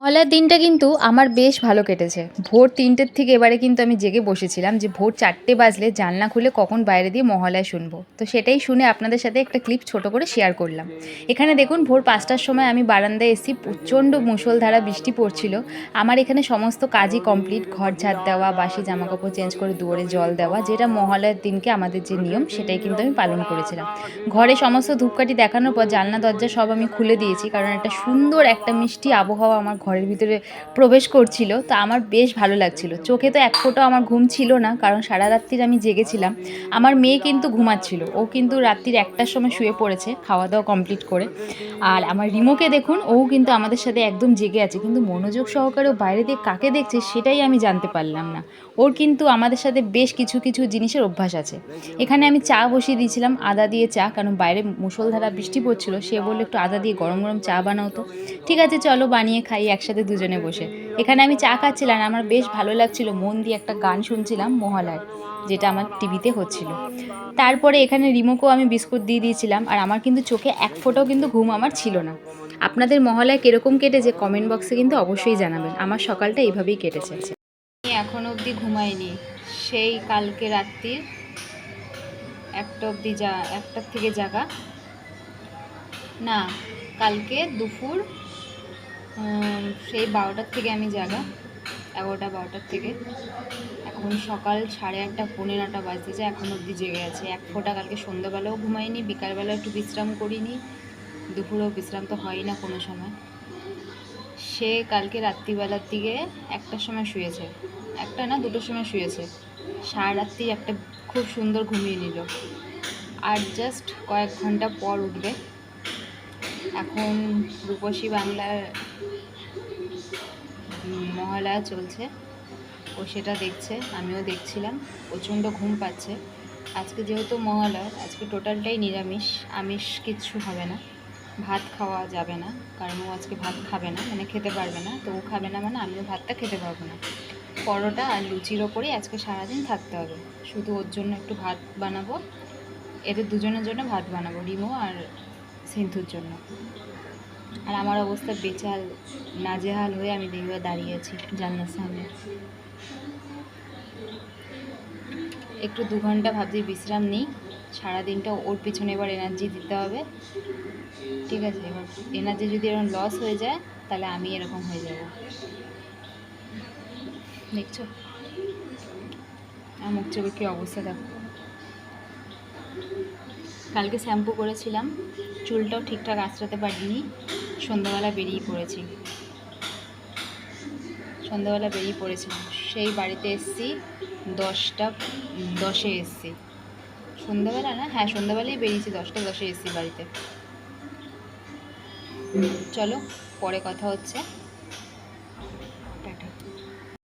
মহালয়ার দিনটা কিন্তু আমার বেশ ভালো কেটেছে। ভোর ৩টের থেকে এবারে কিন্তু আমি জেগে বসেছিলাম যে ভোর ৪টে বাজলে জানলা খুলে কখন বাইরে দিয়ে মহালয়া শুনবো। তো সেটাই শুনে আপনাদের সাথে একটা ক্লিপ ছোট করে শেয়ার করলাম। এখানে দেখুন ভোর ৫টার সময় আমি বারান্দায় এসেছি, প্রচণ্ড মুষলধারা বৃষ্টি পড়ছিল। আমার এখানে সমস্ত কাজই কমপ্লিট, ঘর ঝাড় দেওয়া, বাসি জামাকাপড় চেঞ্জ করে দুয়ারে জল দেওয়া, যেটা মহালয়ার দিনকে আমাদের যে নিয়ম সেটাই কিন্তু আমি পালন করেছিলাম। ঘরে সমস্ত ধূপকাঠি দেখানোর পর জানলা দরজা সব আমি খুলে দিয়েছি, কারণ একটা সুন্দর একটা মিষ্টি আবহাওয়া আমার ঘরের ভিতরে প্রবেশ করছিল। তো আমার বেশ ভালো লাগছিল। চোখে তো এক ফোঁটাও আমার ঘুম ছিল না, কারণ সারা রাত্রির আমি জেগেছিলাম। আমার মেয়ে কিন্তু ঘুমাচ্ছিল, ও কিন্তু রাত্রির ১টার সময় শুয়ে পড়েছে খাওয়া দাওয়া কমপ্লিট করে। আর আমার রিমোকে দেখুন, ও কিন্তু আমাদের সাথে একদম জেগে আছে, কিন্তু মনোযোগ সহকারে ও বাইরে দিয়ে কাকে দেখছে সেটাই আমি জানতে পারলাম না। ওর কিন্তু আমাদের সাথে বেশ কিছু কিছু জিনিসের অভ্যাস আছে। এখানে আমি চা বসিয়ে দিয়েছিলাম, আদা দিয়ে চা, কারণ বাইরে মুষলধারা বৃষ্টি পড়ছিল। সে বলল একটু আদা দিয়ে গরম গরম চা বানাও তো। ঠিক আছে চলো বানিয়ে খাই একসাথে দুজনে বসে। এখানে আমি চা খাচ্ছিলাম, আমার বেশ ভালো লাগছিল, মন দিয়ে একটা গান শুনছিলাম মহালয়ার, যেটা আমার টিভিতে হচ্ছিল। তারপরে এখানে রিমোকেও আমি বিস্কুট দিয়ে দিয়েছিলাম, আর আমার কিন্তু চোখে এক ফোঁটাও কিন্তু ঘুম আমার ছিল না। আপনাদের মহালয়া কীরকম কেটেছে কমেন্ট বক্সে কিন্তু অবশ্যই জানাবেন। আমার সকালটা এইভাবেই কেটেছে। এখনও অবধি ঘুমাইনি, সেই কালকে রাত্রির 1টার থেকে জাগা, না কালকে দুপুর সেই 12টার থেকে আমি জাগা, 11টা-12টার থেকে। এখন সকাল 8:30 পৌনে 9টা বাজতেছে, এখন অবধি জেগে আছে। এক ফোঁটা কালকে সন্ধ্যাবেলাও ঘুমাইনি, বিকালবেলা একটু বিশ্রাম করিনি, দুপুরেও বিশ্রাম তো হয় না কোনো সময়। সে কালকে রাত্রিবেলার দিকে 1টার সময় শুয়েছে, 1টা না 2টোর সময় শুয়েছে। সারা রাত্রি একটা খুব সুন্দর ঘুমিয়ে নিল। আর জাস্ট কয়েক ঘন্টা পর উঠবে। এখন রূপসী বাংলার মহালয়া চলছে, ও সেটা দেখছে, আমিও দেখছিলাম। প্রচণ্ড ঘুম পাচ্ছে। আজকে যেহেতু মহালয়া, আজকে টোটালটাই নিরামিষ, আমিষ কিচ্ছু হবে না। ভাত খাওয়া যাবে না, কারণ ও আজকে ভাত খাবে না, মানে খেতে পারবে না। তো ও খাবে না মানে আমিও ভাতটা খেতে পারবো না। পরোটা আর লুচির ওপরেই আজকে সারাদিন থাকতে হবে। শুধু ওর জন্য একটু ভাত বানাবো, এদের দুজনের জন্য ভাত বানাবো, রিমো আর সিন্ধুর জন্য। আর আমার অবস্থা বেচাল নাজেহাল হয়ে আমি দেখবে দাঁড়িয়ে আছি জানলার সামনে। একটু 2 ঘন্টা ভাবছি বিশ্রাম নিই, সারাদিনটা ওর পিছনে এবার এনার্জি দিতে হবে। ঠিক আছে, এবার এনার্জি যদি এরকম লস হয়ে যায় তাহলে আমি এরকম হয়ে যাব। দেখছো আমার মুখ চোখের কী অবস্থা দেখো। কালকে শ্যাম্পু করেছিলাম, চুলটাও ঠিকঠাক আঁচড়াতে পারিনি, সন্ধ্যাবেলা বেরিয়ে পড়েছিলাম। সেই বাড়িতে এসেছি 10টা 10-এ এসেছি। সন্ধ্যাবেলা না, হ্যাঁ সন্ধ্যাবেলায় বেরিয়েছি, 10টা 10-এ এসেছি বাড়িতে। চলো পরে কথা হচ্ছে।